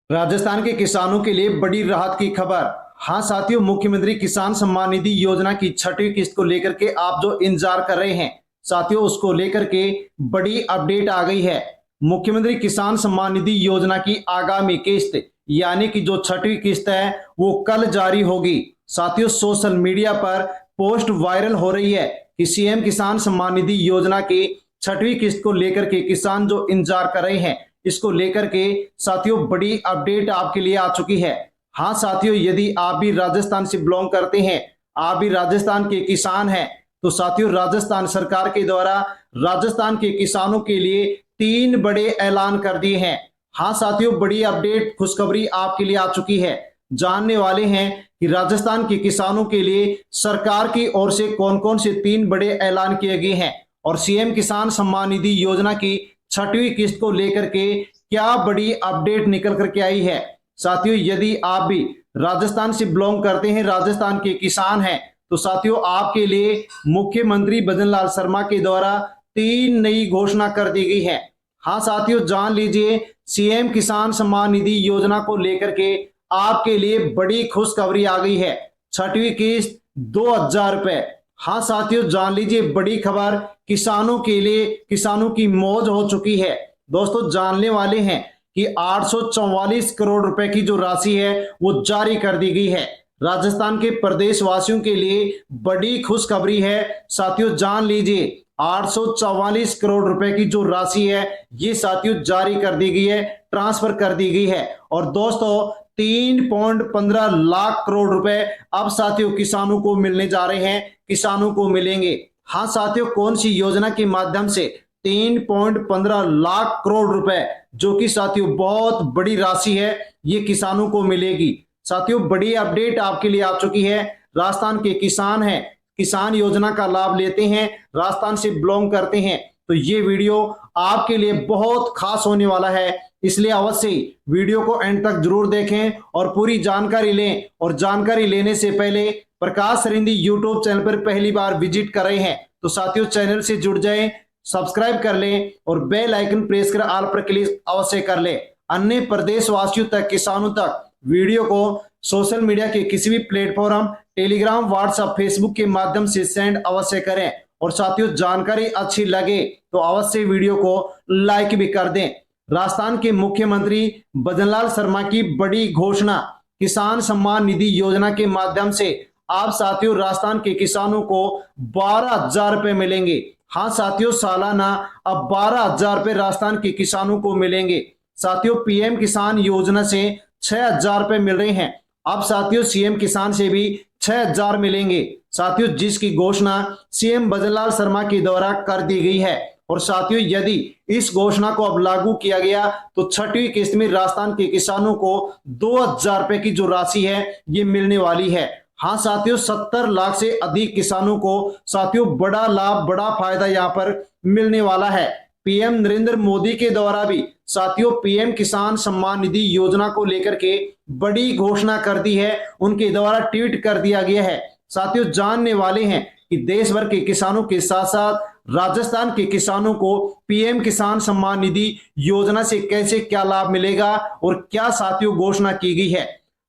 राजस्थान के किसानों के लिए बड़ी राहत की खबर। हाँ साथियों, मुख्यमंत्री किसान सम्मान निधि योजना की छठी किस्त को लेकर के आप जो इंतजार कर रहे हैं साथियों, उसको लेकर के बड़ी अपडेट आ गई है। मुख्यमंत्री किसान सम्मान निधि योजना की आगामी किस्त यानी कि जो छठी किस्त है वो कल जारी होगी। साथियों, सोशल मीडिया पर पोस्ट वायरल हो रही है कि सीएम किसान सम्मान निधि योजना की छठवीं किस्त को लेकर के किसान जो इंतजार कर रहे हैं, इसको लेकर के साथियों बड़ी अपडेट आपके लिए आ चुकी है। हाँ साथियों, यदि आप भी राजस्थान से बिलोंग करते हैं, आप भी राजस्थान के किसान हैं, तो साथियों राजस्थान सरकार के द्वारा राजस्थान के किसानों के लिए 3 बड़े ऐलान कर दिए हैं। हाँ साथियों, बड़ी अपडेट खुशखबरी आपके लिए आ चुकी है। जानने वाले हैं कि राजस्थान के किसानों के लिए सरकार की ओर से कौन कौन से 3 बड़े ऐलान किए गए हैं और सीएम किसान सम्मान निधि योजना की छठवीं किस्त को लेकर के क्या बड़ी अपडेट निकल करके आई है। साथियों, यदि आप भी राजस्थान से बिलोंग करते हैं, राजस्थान के किसान हैं, तो साथियों आपके लिए मुख्यमंत्री भजन लाल शर्मा के द्वारा 3 नई घोषणा कर दी गई है। हाँ साथियों, जान लीजिए, सीएम किसान सम्मान निधि योजना को लेकर के आपके लिए बड़ी खुशखबरी आ गई है। छठवीं किस्त 2,000 रुपए। हाँ साथियों, जान लीजिए, बड़ी खबर किसानों के लिए, किसानों की मौज हो चुकी है। दोस्तों, जानने वाले हैं कि 844 करोड़ रुपए की जो राशि है वो जारी कर दी गई है। राजस्थान के प्रदेशवासियों के लिए बड़ी खुशखबरी है। साथियों, जान लीजिए, 844 करोड़ रुपए की जो राशि है ये साथियों जारी कर दी गई है, ट्रांसफर कर दी गई है। और दोस्तों, 3.15 लाख करोड़ रुपए अब साथियों किसानों को मिलने जा रहे हैं, किसानों को मिलेंगे। हाँ साथियों, कौन सी योजना के माध्यम से? 3.15 लाख करोड़ रुपए, जो कि साथियों बहुत बड़ी राशि है, ये किसानों को मिलेगी। साथियों, बड़ी अपडेट आपके लिए आ चुकी है। राजस्थान के किसान हैं, किसान योजना का लाभ लेते हैं, राजस्थान से बिलोंग करते हैं, तो ये वीडियो आपके लिए बहुत खास होने वाला है। इसलिए अवश्य वीडियो को एंड तक जरूर देखें और पूरी जानकारी लें। और जानकारी लेने से पहले प्रकाश सरिंदी यूट्यूब चैनल पर पहली बार विजिट कर रहे हैं तो साथियों चैनल से जुड़ जाएं, सब्सक्राइब कर लें और बेल आइकन प्रेस कर ऑल पर क्लिक अवश्य कर लें। अन्य प्रदेशवासियों तक, किसानों तक वीडियो को सोशल मीडिया के किसी भी प्लेटफॉर्म, टेलीग्राम, व्हाट्सएप, फेसबुक के माध्यम से सेंड अवश्य करें। और साथियों, जानकारी अच्छी लगे तो अवश्य वीडियो को लाइक भी कर दें। राजस्थान के मुख्यमंत्री भजनलाल शर्मा की बड़ी घोषणा, किसान सम्मान निधि योजना के माध्यम से आप साथियों राजस्थान के किसानों को 12,000 रुपए मिलेंगे। हाँ साथियों, सालाना अब 12,000 रुपए राजस्थान के किसानों को मिलेंगे। साथियों, पीएम किसान योजना से 6,000 रुपए मिल रहे हैं, अब साथियों सीएम किसान से भी 6,000 मिलेंगे। साथियों, जिसकी घोषणा सीएम भजनलाल शर्मा के द्वारा कर दी गई है। और साथियों, यदि इस घोषणा को अब लागू किया गया तो छठवीं किस्त में राजस्थान के किसानों को 2,000 रुपए की जो राशि है ये मिलने वाली है। हाँ साथियों, 70 लाख से अधिक किसानों को साथियों बड़ा लाभ, बड़ा फायदा यहाँ पर मिलने वाला है। पीएम नरेंद्र मोदी के द्वारा भी साथियों पीएम किसान सम्मान निधि योजना को लेकर के बड़ी घोषणा कर दी है, उनके द्वारा ट्वीट कर दिया गया है। साथियों, जानने वाले हैं कि देश भर के किसानों के साथ साथ राजस्थान के किसानों को पीएम किसान सम्मान निधि योजना से कैसे क्या लाभ मिलेगा और क्या साथियों घोषणा की गई है।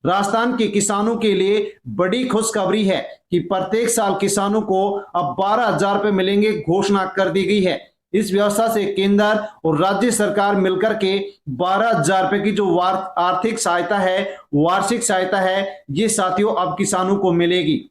राजस्थान के किसानों के लिए बड़ी खुशखबरी है कि प्रत्येक साल किसानों को अब 12,000 रुपए मिलेंगे, घोषणा कर दी गई है। इस व्यवस्था से केंद्र और राज्य सरकार मिलकर के 12,000 रुपए की जो आर्थिक सहायता है, वार्षिक सहायता है, ये साथियों अब किसानों को मिलेगी।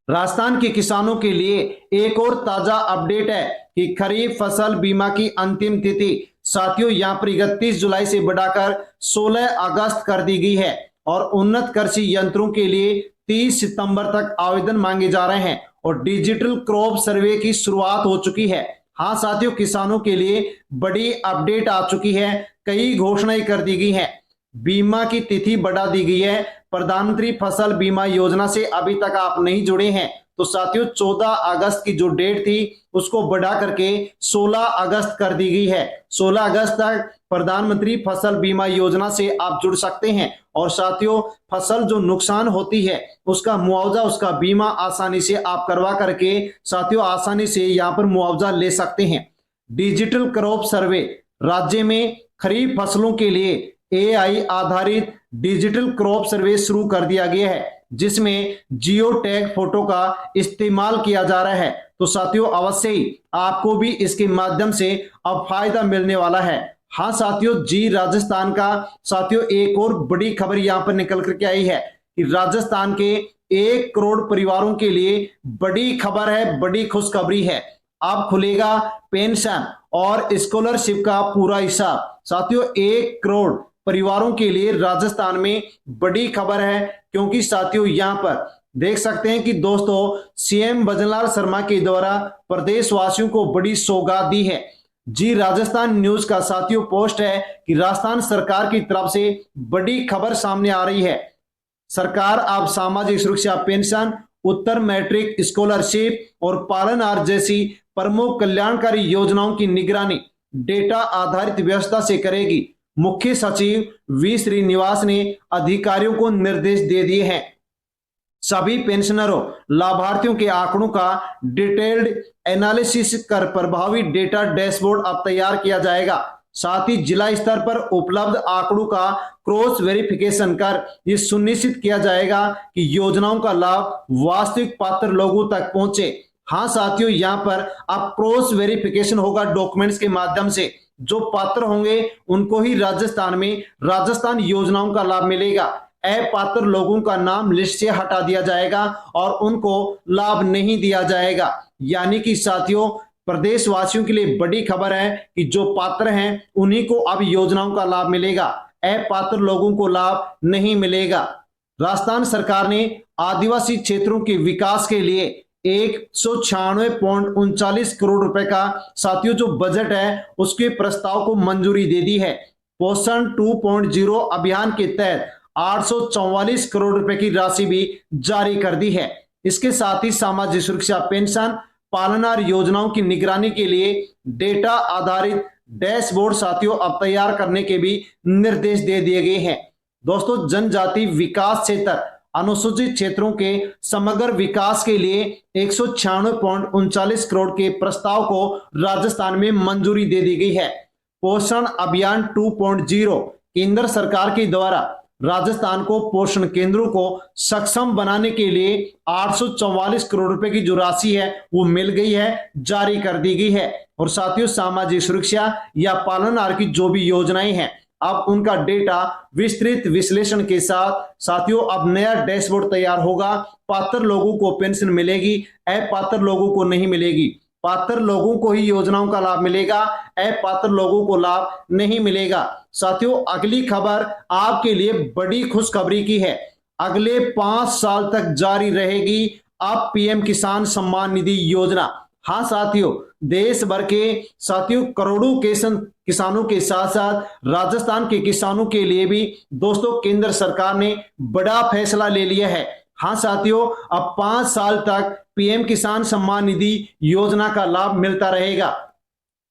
राजस्थान के किसानों के लिए एक और ताजा अपडेट है कि खरीफ फसल बीमा की अंतिम तिथि साथियों यहाँ पर 31 जुलाई से बढ़ाकर 16 अगस्त कर दी गई है। और उन्नत कृषि यंत्रों के लिए 30 सितंबर तक आवेदन मांगे जा रहे हैं और डिजिटल क्रॉप सर्वे की शुरुआत हो चुकी है। हाँ साथियों, किसानों के लिए बड़ी अपडेट आ चुकी है, कई घोषणाएं कर दी गई हैं। बीमा की तिथि बढ़ा दी गई है। प्रधानमंत्री फसल बीमा योजना से अभी तक आप नहीं जुड़े हैं तो साथियों 14 अगस्त की जो डेट थी उसको बढ़ा करके 16 अगस्त कर दी गई है। 16 अगस्त तक प्रधानमंत्री फसल बीमा योजना से आप जुड़ सकते हैं और साथियों फसल जो नुकसान होती है उसका मुआवजा, उसका बीमा आसानी से आप करवा करके साथियों आसानी से यहाँ पर मुआवजा ले सकते हैं। डिजिटल क्रॉप सर्वे, राज्य में खरीफ फसलों के लिए AI आधारित डिजिटल क्रॉप सर्वे शुरू कर दिया गया है, जिसमें जियो टैग फोटो का इस्तेमाल किया जा रहा है। तो साथियों अवश्य ही आपको भी इसके माध्यम से अब फायदा मिलने वाला है। हाँ साथियों, जी राजस्थान का साथियों एक और बड़ी खबर यहां पर निकल करके आई है कि राजस्थान के 1 करोड़ परिवारों के लिए बड़ी खबर है, बड़ी खुशखबरी है। अब खुलेगा पेंशन और स्कॉलरशिप का पूरा हिसाब। साथियों 1 करोड़ परिवारों के लिए राजस्थान में बड़ी खबर है, क्योंकि साथियों यहां पर देख सकते हैं कि दोस्तों सीएम भजनलाल शर्मा के द्वारा प्रदेशवासियों को बड़ी सौगात दी है। जी राजस्थान न्यूज का साथियों पोस्ट है कि राजस्थान सरकार की तरफ से बड़ी खबर सामने आ रही है। सरकार अब सामाजिक सुरक्षा पेंशन, उत्तर मैट्रिक स्कॉलरशिप और पालनहार जैसी प्रमुख कल्याणकारी योजनाओं की निगरानी डेटा आधारित व्यवस्था से करेगी। मुख्य सचिव वी श्रीनिवास ने अधिकारियों को निर्देश दे दिए हैं। सभी पेंशनरों लाभार्थियों के आंकड़ों का डिटेल्ड एनालिसिस कर प्रभावी डेटा डैशबोर्ड अब तैयार किया जाएगा। साथ ही जिला स्तर पर उपलब्ध आंकड़ों का क्रॉस वेरिफिकेशन कर यह सुनिश्चित किया जाएगा कि योजनाओं का लाभ वास्तविक पात्र लोगों तक पहुंचे। हाँ साथियों, यहाँ पर अब क्रॉस वेरिफिकेशन होगा डॉक्यूमेंट्स के माध्यम से। जो पात्र होंगे उनको ही राजस्थान में राजस्थान योजनाओं का लाभ मिलेगा। अपात्र लोगों का नाम लिस्ट से हटा दिया जाएगा और उनको लाभ नहीं दिया जाएगा। यानी कि साथियों प्रदेशवासियों के लिए बड़ी खबर है कि जो पात्र हैं उन्हीं को अब योजनाओं का लाभ मिलेगा, अपात्र लोगों को लाभ नहीं मिलेगा। राजस्थान सरकार ने आदिवासी क्षेत्रों के विकास के लिए 196.39 करोड़ रुपए का साथियों जो बजट है उसके प्रस्ताव को मंजूरी दे दी है। पोषण 2.0 अभियान के तहत 844 करोड़ रुपए की राशि भी जारी कर दी है। इसके साथ ही सामाजिक सुरक्षा पेंशन पालनहार योजनाओं की निगरानी के लिए डेटा आधारित डैशबोर्ड साथियों अब तैयार करने के भी निर्देश दे दिए गए हैं। दोस्तों जनजाति विकास क्षेत्र अनुसूचित क्षेत्रों के समग्र विकास के लिए 196.39 करोड़ के प्रस्ताव को राजस्थान में मंजूरी दे दी गई है। पोषण अभियान 2.0 केंद्र सरकार के द्वारा राजस्थान को पोषण केंद्रों को सक्षम बनाने के लिए 844 करोड़ रुपए की जो राशि है वो मिल गई है, जारी कर दी गई है। और साथियों सामाजिक सुरक्षा या पालनहार की जो भी योजनाएं हैं अब उनका डेटा विस्तृत विश्लेषण के साथ साथियों अब नया डैशबोर्ड तैयार होगा। पात्र लोगों को पेंशन मिलेगी, अपात्र लोगों को नहीं मिलेगी। पात्र लोगों को ही योजनाओं का लाभ मिलेगा, अपात्र लोगों को लाभ नहीं मिलेगा। साथियों अगली खबर आपके लिए बड़ी खुशखबरी की है। अगले 5 साल तक जारी रहेगी अब पीएम किसान सम्मान निधि योजना। हाँ साथियों, देश भर के साथियों करोड़ों किसानों के साथ साथ राजस्थान के किसानों के लिए भी दोस्तों केंद्र सरकार ने बड़ा फैसला ले लिया है। हाँ साथियों, अब 5 साल तक पीएम किसान सम्मान निधि योजना का लाभ मिलता रहेगा।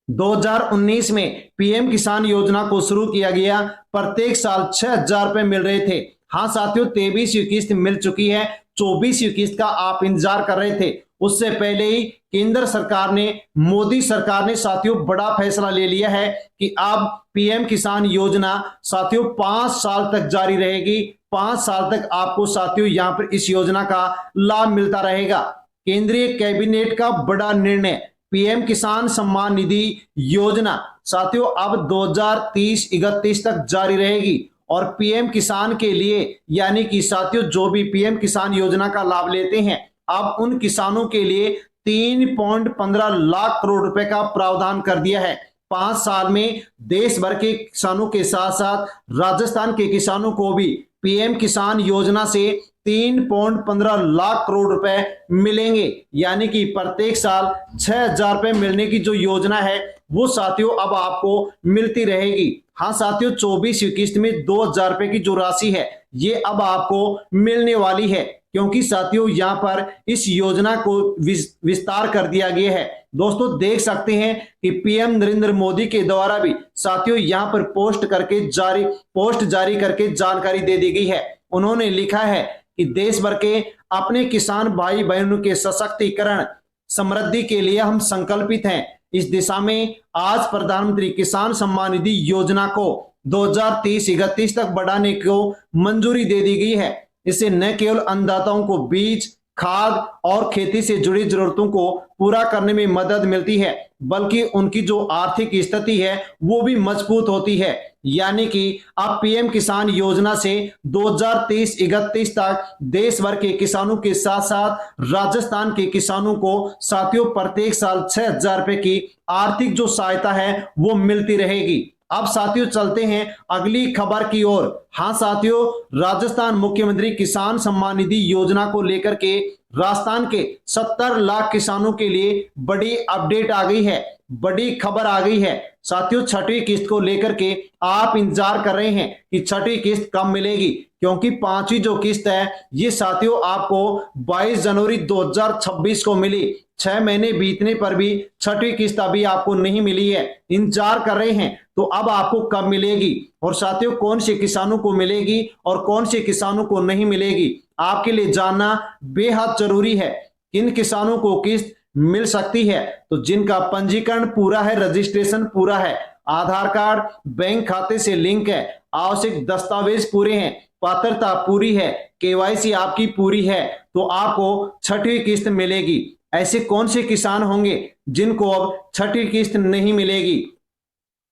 2019 में पीएम किसान योजना को शुरू किया गया, प्रत्येक साल 6,000 रुपए मिल रहे थे। हाँ साथियों 23वीं किस्त मिल चुकी है, 24वीं किस्त का आप इंतजार कर रहे थे। उससे पहले ही केंद्र सरकार ने, मोदी सरकार ने साथियों बड़ा फैसला ले लिया है कि अब पीएम किसान योजना साथियों 5 साल तक जारी रहेगी। 5 साल तक आपको साथियों यहां पर इस योजना का लाभ मिलता रहेगा। केंद्रीय कैबिनेट का बड़ा निर्णय, पीएम किसान सम्मान निधि योजना साथियों अब 2030-31 तक जारी रहेगी। और पीएम किसान के लिए यानी कि साथियों जो भी पीएम किसान योजना का लाभ लेते हैं अब उन किसानों के लिए 3.15 लाख करोड़ रुपए का प्रावधान कर दिया है। 5 साल में देश भर के किसानों के साथ साथ राजस्थान के किसानों को भी पीएम किसान योजना से 3.15 लाख करोड़ रुपए मिलेंगे। यानी कि प्रत्येक साल 6,000 रुपए मिलने की जो योजना है वो साथियों अब आपको मिलती रहेगी। हाँ साथियों 24वीं किस्त में 2,000 रुपए की जो राशि है ये अब आपको मिलने वाली है, क्योंकि साथियों यहां पर इस योजना को विस्तार कर दिया गया है। दोस्तों देख सकते हैं कि पीएम नरेंद्र मोदी के द्वारा भी साथियों यहां पर पोस्ट जारी करके जानकारी दे दी गई है। उन्होंने लिखा है कि देश भर के अपने किसान भाई बहनों के सशक्तिकरण समृद्धि के लिए हम संकल्पित हैं। इस दिशा में आज प्रधानमंत्री किसान सम्मान निधि योजना को 2030-31 तक बढ़ाने को मंजूरी दे दी गई है। इससे न केवल अन्नदाताओं को बीज, खाद और खेती से जुड़ी जरूरतों को पूरा करने में मदद मिलती है, बल्कि उनकी जो आर्थिक स्थिति है वो भी मजबूत होती है। यानी कि अब पीएम किसान योजना से 2030-31 तक देश भर के किसानों के साथ साथ राजस्थान के किसानों को साथियों प्रत्येक साल 6,000 रुपए की आर्थिक जो सहायता है वो मिलती रहेगी। अब साथियों चलते हैं अगली खबर की ओर। हाँ साथियों, राजस्थान मुख्यमंत्री किसान सम्मान निधि योजना को लेकर के राजस्थान के 70 लाख किसानों के लिए बड़ी अपडेट आ गई है, बड़ी खबर आ गई है। साथियों छठी किस्त को लेकर के आप इंतजार कर रहे हैं कि छठी किस्त कब मिलेगी, क्योंकि पांचवी जो किस्त है ये साथियों आपको 22 जनवरी 2026 को मिली। 6 महीने बीतने पर भी छठी किस्त अभी आपको नहीं मिली है, इंतजार कर रहे हैं। तो अब आपको कब मिलेगी और साथियों कौन से किसानों को मिलेगी और कौन से किसानों को नहीं मिलेगी, आपके लिए जानना बेहद जरूरी है। किन किसानों को किस्त मिल सकती है? तो जिनका पंजीकरण पूरा है, रजिस्ट्रेशन पूरा है, आधार कार्ड बैंक खाते से लिंक है, आवश्यक दस्तावेज पूरे हैं, पात्रता पूरी है, केवाईसी आपकी पूरी है, तो आपको छठी किस्त मिलेगी। ऐसे कौन से किसान होंगे जिनको अब छठी किस्त नहीं मिलेगी?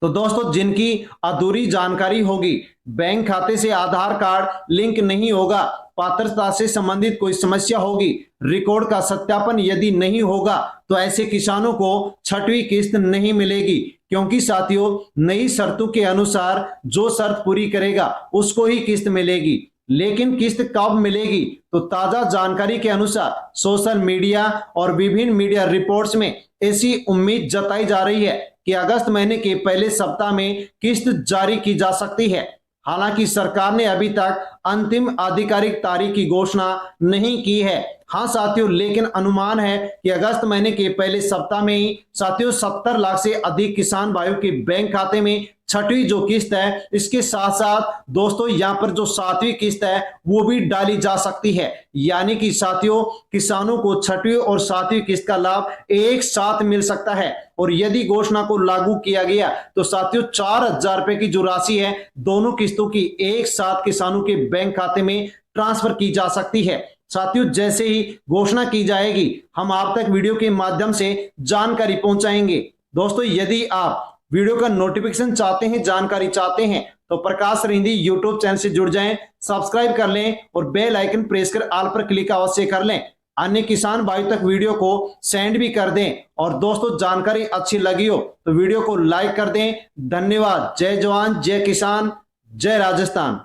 तो दोस्तों जिनकी अधूरी जानकारी होगी, बैंक खाते से आधार कार्ड लिंक नहीं होगा, पात्रता से संबंधित कोई समस्या होगी, रिकॉर्ड का सत्यापन यदि नहीं होगा, तो ऐसे किसानों को छठवीं किस्त नहीं मिलेगी। क्योंकि साथियों नई शर्तों के अनुसार जो शर्त पूरी करेगा उसको ही किस्त मिलेगी। लेकिन किस्त कब मिलेगी? तो ताजा जानकारी के अनुसार सोशल मीडिया और विभिन्न मीडिया रिपोर्ट्स में ऐसी उम्मीद जताई जा रही है कि अगस्त महीने के पहले सप्ताह में किस्त जारी की जा सकती है। हालांकि सरकार ने अभी तक अंतिम आधिकारिक तारीख की घोषणा नहीं की है। हाँ साथियों, लेकिन अनुमान है कि अगस्त महीने के पहले सप्ताह में ही साथियों 70 लाख से अधिक किसान भाइयों के बैंक खाते में छठवीं जो किस्त है, इसके साथ साथ दोस्तों यहाँ पर जो सातवीं किस्त है वो भी डाली जा सकती है। यानी कि साथियों किसानों को छठवीं और सातवीं किस्त का लाभ एक साथ मिल सकता है। और यदि घोषणा को लागू किया गया तो साथियों 4,000 रुपए की जो राशि है दोनों किस्तों की एक साथ किसानों के बैंक खाते में ट्रांसफर की जा सकती है। साथियों जैसे ही घोषणा की जाएगी हम आप तक वीडियो के माध्यम से जानकारी पहुंचाएंगे। दोस्तों यदि आप वीडियो का नोटिफिकेशन चाहते हैं, जानकारी चाहते हैं, तो प्रकाश सर हिंदी यूट्यूब चैनल से जुड़ जाएं, सब्सक्राइब कर लें और बेल आइकन प्रेस कर ऑल पर क्लिक अवश्य कर लें। अन्य किसान भाई तक वीडियो को सेंड भी कर दें। और दोस्तों जानकारी अच्छी लगी हो तो वीडियो को लाइक कर दें। धन्यवाद। जय जवान, जय किसान, जय राजस्थान।